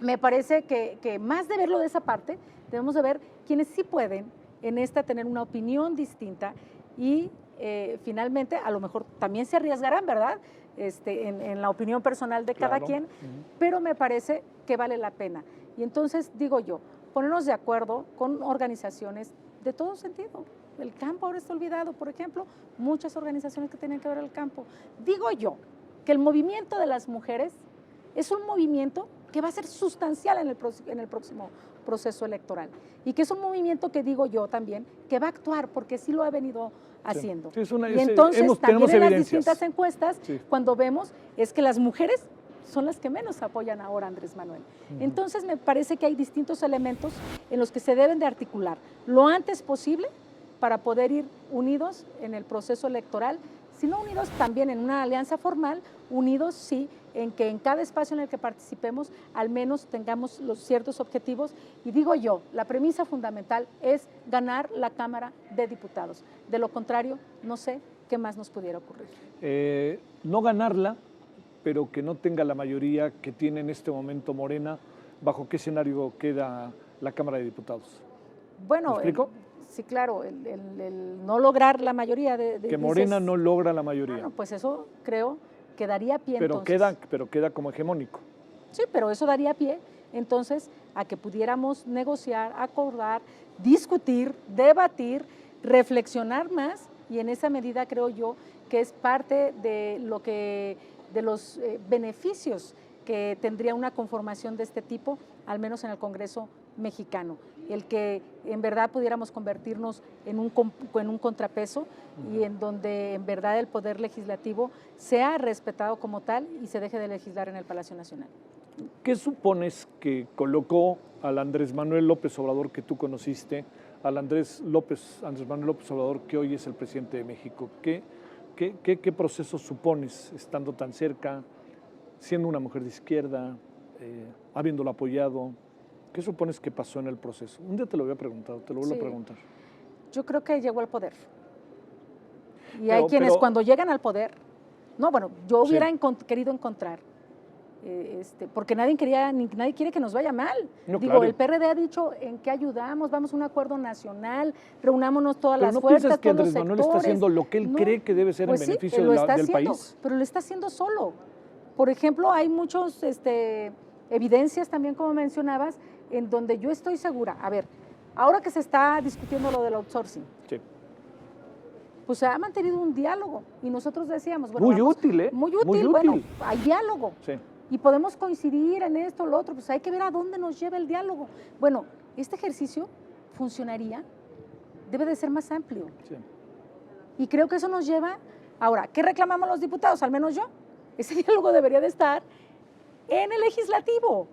me parece que más de verlo de esa parte, debemos de ver quienes sí pueden en tener una opinión distinta y finalmente a lo mejor también se arriesgarán, ¿verdad? En la opinión personal de cada quien, pero me parece que vale la pena. Y entonces, digo yo, ponernos de acuerdo con organizaciones de todo sentido. El campo ahora está olvidado, por ejemplo, muchas organizaciones que tienen que ver el campo. Digo yo que el movimiento de las mujeres es un movimiento que va a ser sustancial en el próximo proceso electoral y que es un movimiento que digo yo también que va a actuar porque sí lo ha venido haciendo. Sí, y entonces también en las distintas encuestas, cuando vemos es que las mujeres son las que menos apoyan ahora a Andrés Manuel. Entonces me parece que hay distintos elementos en los que se deben de articular lo antes posible para poder ir unidos en el proceso electoral, si no unidos también en una alianza formal, unidos sí en que en cada espacio en el que participemos al menos tengamos los ciertos objetivos y digo yo, la premisa fundamental es ganar la Cámara de Diputados. De lo contrario, no sé qué más nos pudiera ocurrir. No ganarla, pero que no tenga la mayoría que tiene en este momento Morena, ¿bajo qué escenario queda la Cámara de Diputados? Bueno, ¿Me explico? Sí, claro, el no lograr la mayoría que Morena no logra la mayoría. Bueno, pues eso creo que daría pie pero entonces. Queda como hegemónico. Sí, pero eso daría pie entonces a que pudiéramos negociar, acordar, discutir, debatir, reflexionar más y en esa medida creo yo que es parte de los beneficios que tendría una conformación de este tipo, al menos en el Congreso mexicano, el que en verdad pudiéramos convertirnos en un contrapeso y en donde en verdad el poder legislativo sea respetado como tal y se deje de legislar en el Palacio Nacional. ¿Qué supones que colocó al Andrés Manuel López Obrador que tú conociste, al Andrés Manuel López Obrador que hoy es el presidente de México? ¿Qué proceso supones estando tan cerca, siendo una mujer de izquierda, habiéndolo apoyado? ¿Qué supones que pasó en el proceso? Un día te lo había preguntado, te lo vuelvo a preguntar. Yo creo que llegó al poder. Y hay quienes cuando llegan al poder, yo hubiera querido encontrar, porque nadie quiere que nos vaya mal. No, Digo, claro. El PRD ha dicho en qué ayudamos, vamos a un acuerdo nacional, reunámonos todas las fuerzas, ¿piensas que Andrés Manuel está haciendo lo que él cree que debe ser en beneficio del país? Pero lo está haciendo solo. Por ejemplo, hay muchos evidencias también, como mencionabas, en donde yo estoy segura, a ver, ahora que se está discutiendo lo del outsourcing, pues se ha mantenido un diálogo y nosotros decíamos, muy útil, bueno, hay diálogo sí. Y podemos coincidir en esto, lo otro, pues hay que ver a dónde nos lleva el diálogo. Bueno, este ejercicio funcionaría, debe de ser más amplio. Sí. Y creo que eso nos lleva, ahora, ¿qué reclamamos los diputados? Al menos yo, ese diálogo debería de estar en el legislativo.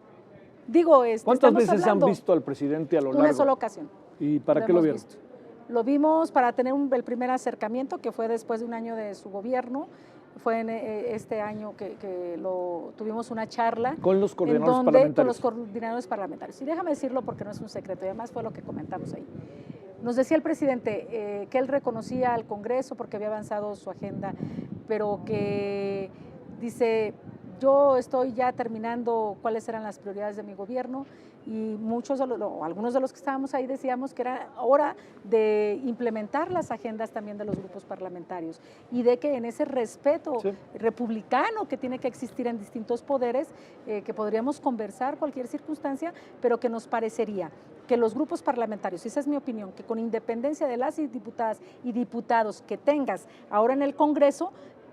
Digo, ¿cuántas veces han visto al presidente a lo largo? Una sola ocasión. ¿Y para qué lo vieron? Visto. Lo vimos para tener el primer acercamiento, que fue después de un año de su gobierno. Fue en este año que tuvimos una charla. Con los coordinadores parlamentarios. Con los coordinadores parlamentarios. Y déjame decirlo porque no es un secreto, y además fue lo que comentamos ahí. Nos decía el presidente que él reconocía al Congreso porque había avanzado su agenda, pero que, dice, yo estoy ya terminando cuáles eran las prioridades de mi gobierno y algunos de los que estábamos ahí decíamos que era hora de implementar las agendas también de los grupos parlamentarios y de que en ese respeto republicano que tiene que existir en distintos poderes, que podríamos conversar cualquier circunstancia, pero que nos parecería que los grupos parlamentarios, esa es mi opinión, que con independencia de las diputadas y diputados que tengas ahora en el Congreso,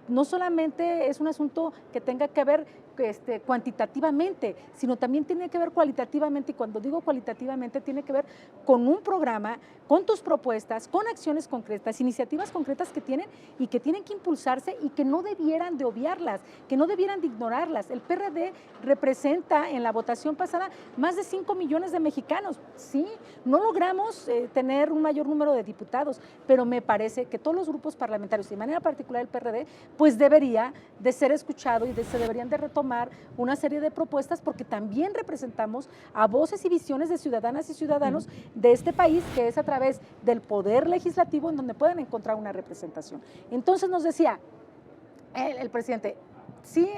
no solamente es un asunto que tenga que ver cuantitativamente, sino también tiene que ver cualitativamente, y cuando digo cualitativamente tiene que ver con un programa, con tus propuestas, con acciones concretas, iniciativas concretas que tienen y que tienen que impulsarse y que no debieran de obviarlas, que no debieran de ignorarlas. El PRD representa en la votación pasada más de 5 millones de mexicanos, sí, no logramos tener un mayor número de diputados, pero me parece que todos los grupos parlamentarios, y de manera particular el PRD, pues debería de ser escuchado y se deberían de retomar una serie de propuestas porque también representamos a voces y visiones de ciudadanas y ciudadanos de este país, que es a través del poder legislativo en donde pueden encontrar una representación. Entonces nos decía el presidente, sí,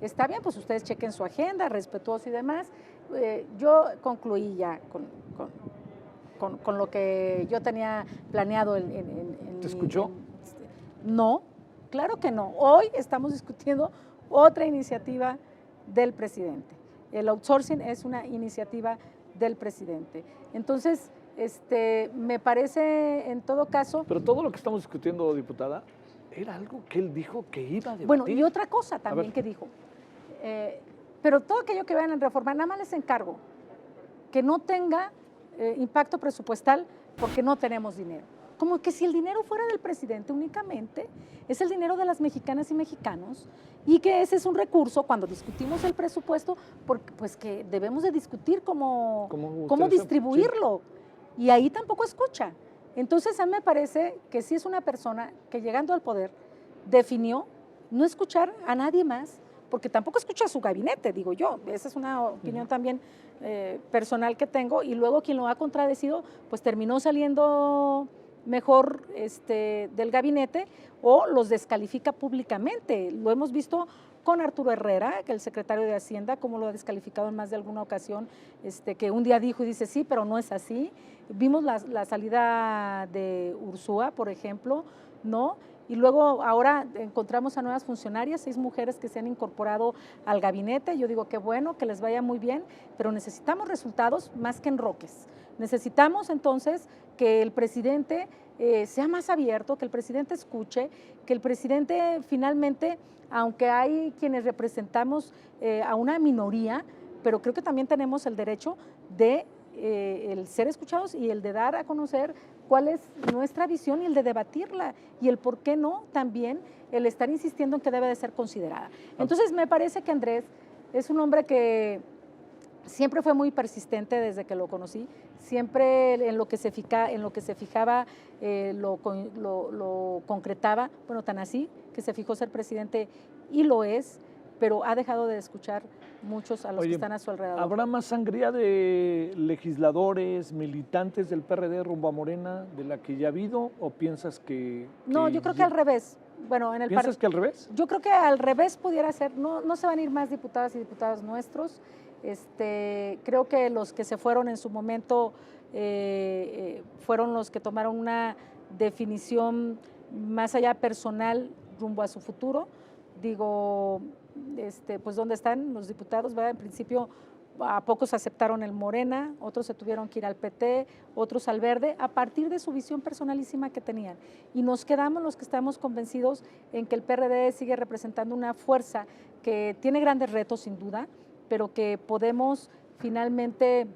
está bien, pues ustedes chequen su agenda, respetuoso y demás. Yo concluí ya con lo que yo tenía planeado. ¿Te escuchó? No, claro que no. Hoy estamos discutiendo otra iniciativa del presidente. El outsourcing es una iniciativa del presidente. Entonces, me parece en todo caso… Pero todo lo que estamos discutiendo, diputada, era algo que él dijo que iba a debatir. Bueno, y otra cosa también que dijo, pero todo aquello que vayan a reformar, nada más les encargo que no tenga impacto presupuestal porque no tenemos dinero. Como que si el dinero fuera del presidente únicamente, es el dinero de las mexicanas y mexicanos, y que ese es un recurso cuando discutimos el presupuesto, porque, pues que debemos de discutir cómo distribuirlo, y ahí tampoco escucha. Entonces a mí me parece que sí es una persona que llegando al poder definió no escuchar a nadie más, porque tampoco escucha a su gabinete, digo yo, esa es una opinión también personal que tengo, y luego quien lo ha contradecido, pues terminó saliendo mejor del gabinete o los descalifica públicamente. Lo hemos visto con Arturo Herrera, que el secretario de Hacienda, como lo ha descalificado en más de alguna ocasión, que un día dijo y dice sí, pero no es así. Vimos la salida de Ursúa, por ejemplo, ¿no? Y luego ahora encontramos a nuevas funcionarias, 6 mujeres que se han incorporado al gabinete. Yo digo que bueno, que les vaya muy bien, pero necesitamos resultados más que enroques. Necesitamos entonces que el presidente sea más abierto, que el presidente escuche, que el presidente finalmente, aunque hay quienes representamos a una minoría, pero creo que también tenemos el derecho de el ser escuchados y el de dar a conocer cuál es nuestra visión y el de debatirla y el por qué no también el estar insistiendo en que debe de ser considerada. Entonces me parece que Andrés es un hombre que siempre fue muy persistente desde que lo conocí, siempre en lo que se fijaba lo concretaba, bueno, tan así que se fijó ser presidente y lo es, pero ha dejado de escuchar muchos a los que están a su alrededor. ¿Habrá más sangría de legisladores, militantes del PRD rumbo a Morena de la que ya ha habido o piensas que… No, yo creo que al revés. Bueno, ¿Piensas que al revés? Yo creo que al revés pudiera ser, no se van a ir más diputadas y diputados nuestros. Creo que los que se fueron en su momento fueron los que tomaron una definición más allá personal rumbo a su futuro. Digo, pues ¿dónde están los diputados? ¿Verdad? En principio a pocos aceptaron el Morena, otros se tuvieron que ir al PT, otros al Verde, a partir de su visión personalísima que tenían. Y nos quedamos los que estamos convencidos en que el PRD sigue representando una fuerza que tiene grandes retos sin duda, pero que podemos finalmente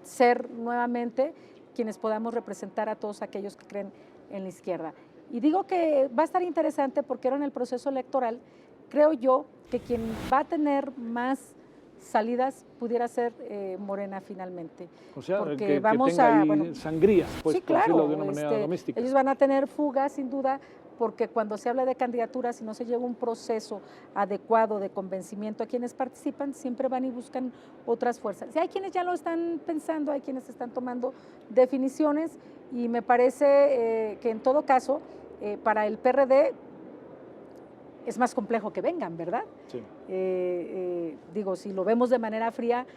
ser nuevamente quienes podamos representar a todos aquellos que creen en la izquierda. Y digo que va a estar interesante porque ahora en el proceso electoral creo yo que quien va a tener más salidas pudiera ser Morena finalmente. O sea, porque que vamos tenga ahí bueno, sangrías, pues, sí, por claro, decirlo de una manera doméstica. Ellos van a tener fugas sin duda, porque cuando se habla de candidaturas y no se lleva un proceso adecuado de convencimiento a quienes participan, siempre van y buscan otras fuerzas. Y hay quienes ya lo están pensando, hay quienes están tomando definiciones y me parece que en todo caso, para el PRD, es más complejo que vengan, ¿verdad? Sí. Digo, si lo vemos de manera fría,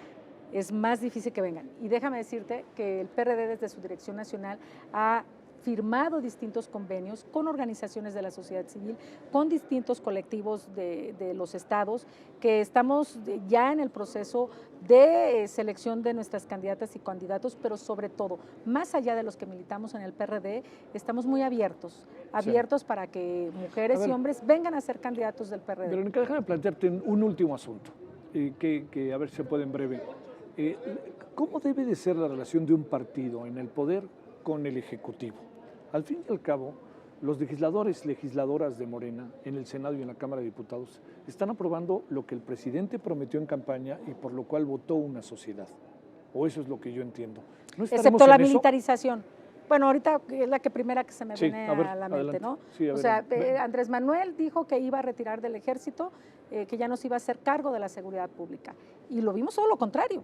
es más difícil que vengan. Y déjame decirte que el PRD desde su dirección nacional ha firmado distintos convenios con organizaciones de la sociedad civil, con distintos colectivos de los estados, que estamos ya en el proceso de selección de nuestras candidatas y candidatos, pero sobre todo, más allá de los que militamos en el PRD, estamos muy abiertos sí. Para que mujeres y hombres vengan a ser candidatos del PRD. Verónica, déjame plantearte un último asunto, que a ver si se puede en breve. ¿Cómo debe de ser la relación de un partido en el poder con el Ejecutivo? Al fin y al cabo, los legisladoras de Morena en el Senado y en la Cámara de Diputados están aprobando lo que el presidente prometió en campaña y por lo cual votó una sociedad. O eso es lo que yo entiendo. ¿No excepto la militarización? Bueno, ahorita es la primera que se me viene a la mente, adelante. ¿no? Sí, o sea, Andrés Manuel dijo que iba a retirar del ejército, que ya no se iba a hacer cargo de la seguridad pública. Y lo vimos todo lo contrario.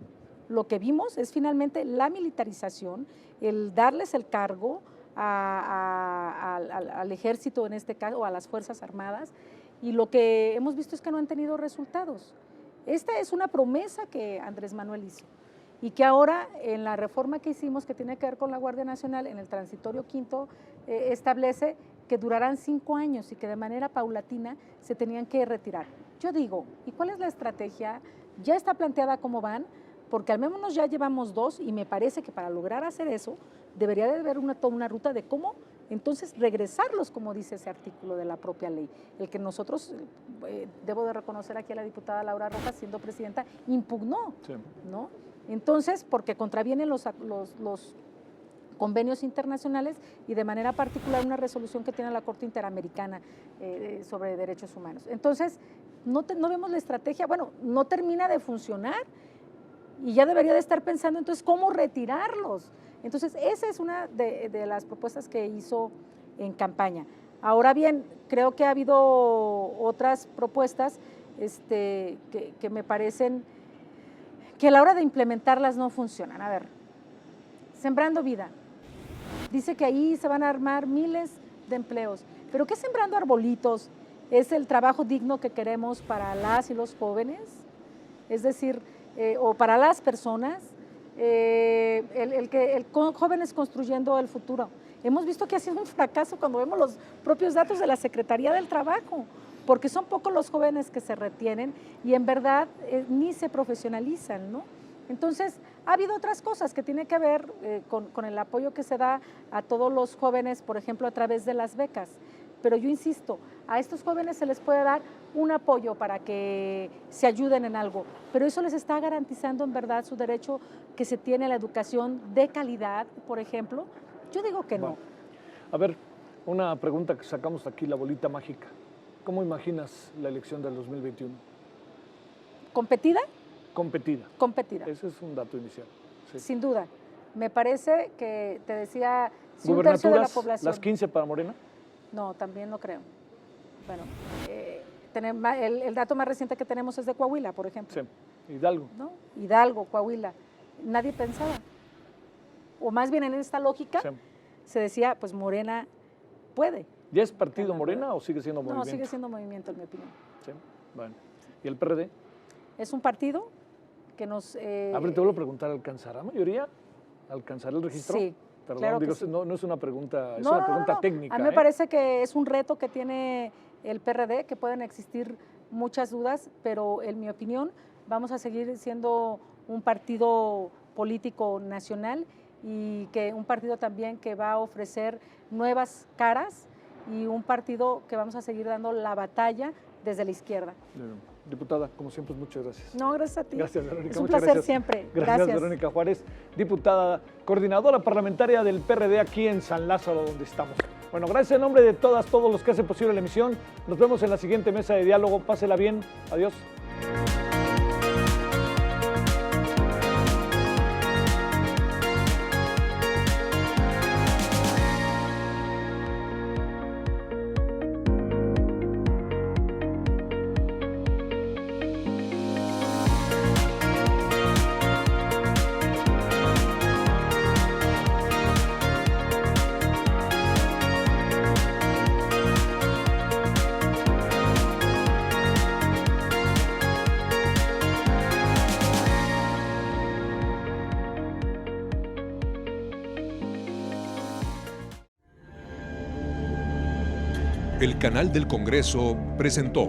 Lo que vimos es finalmente la militarización, el darles el cargo al ejército en este caso, o a las Fuerzas Armadas, y lo que hemos visto es que no han tenido resultados. Esta es una promesa que Andrés Manuel hizo y que ahora en la reforma que hicimos, que tiene que ver con la Guardia Nacional, en el transitorio quinto, establece que durarán 5 años y que de manera paulatina se tenían que retirar. Yo digo, ¿y cuál es la estrategia? Ya está planteada cómo van, porque al menos ya llevamos 2 y me parece que para lograr hacer eso debería de haber toda una ruta de cómo entonces regresarlos, como dice ese artículo de la propia ley, el que nosotros, debo de reconocer aquí a la diputada Laura Rojas, siendo presidenta, impugnó, sí. ¿No? Entonces, porque contravienen los convenios internacionales y de manera particular una resolución que tiene la Corte Interamericana sobre Derechos Humanos. Entonces, no vemos la estrategia, bueno, no termina de funcionar y ya debería de estar pensando entonces cómo retirarlos. Entonces, esa es una de las propuestas que hizo en campaña. Ahora bien, creo que ha habido otras propuestas que me parecen que a la hora de implementarlas no funcionan. A ver, Sembrando Vida. Dice que ahí se van a armar miles de empleos. ¿Pero qué es Sembrando Arbolitos? ¿Es el trabajo digno que queremos para las y los jóvenes? Es decir, o para las personas, jóvenes construyendo el futuro. Hemos visto que ha sido un fracaso cuando vemos los propios datos de la Secretaría del Trabajo, porque son pocos los jóvenes que se retienen y en verdad ni se profesionalizan, ¿no? Entonces, ha habido otras cosas que tienen que ver con el apoyo que se da a todos los jóvenes, por ejemplo, a través de las becas. Pero yo insisto, a estos jóvenes se les puede dar un apoyo para que se ayuden en algo, pero eso les está garantizando en verdad su derecho que se tiene a la educación de calidad, por ejemplo. Yo digo que no. A ver, una pregunta que sacamos aquí, la bolita mágica. ¿Cómo imaginas la elección del 2021? ¿Competida? Competida. Competida. Ese es un dato inicial. Sí. Sin duda. Me parece que, te decía, si un tercio de la población... ¿Las 15 para Morena? No, también no creo. Bueno, el dato más reciente que tenemos es de Coahuila, por ejemplo. Sí, Hidalgo. ¿No? Hidalgo, Coahuila. Nadie pensaba. O más bien en esta lógica se decía, pues Morena puede. ¿Ya es partido Morena o sigue siendo movimiento? No, sigue siendo movimiento, en mi opinión. Sí, bueno. ¿Y el PRD? Es un partido que nos... A ver, te vuelvo a preguntar, ¿alcanzará mayoría? ¿Alcanzará el registro? Sí. Perdón, claro digo, sí. no es una pregunta, es una pregunta técnica. A mí me parece que es un reto que tiene el PRD, que pueden existir muchas dudas, pero en mi opinión vamos a seguir siendo un partido político nacional y que un partido también que va a ofrecer nuevas caras y un partido que vamos a seguir dando la batalla desde la izquierda. Diputada, como siempre, muchas gracias. No, gracias a ti. Gracias, Verónica. Es un placer siempre. Gracias, Verónica Juárez, diputada, coordinadora parlamentaria del PRD aquí en San Lázaro, donde estamos. Bueno, gracias en nombre de todos los que hacen posible la emisión. Nos vemos en la siguiente mesa de diálogo. Pásela bien. Adiós. El Canal del Congreso presentó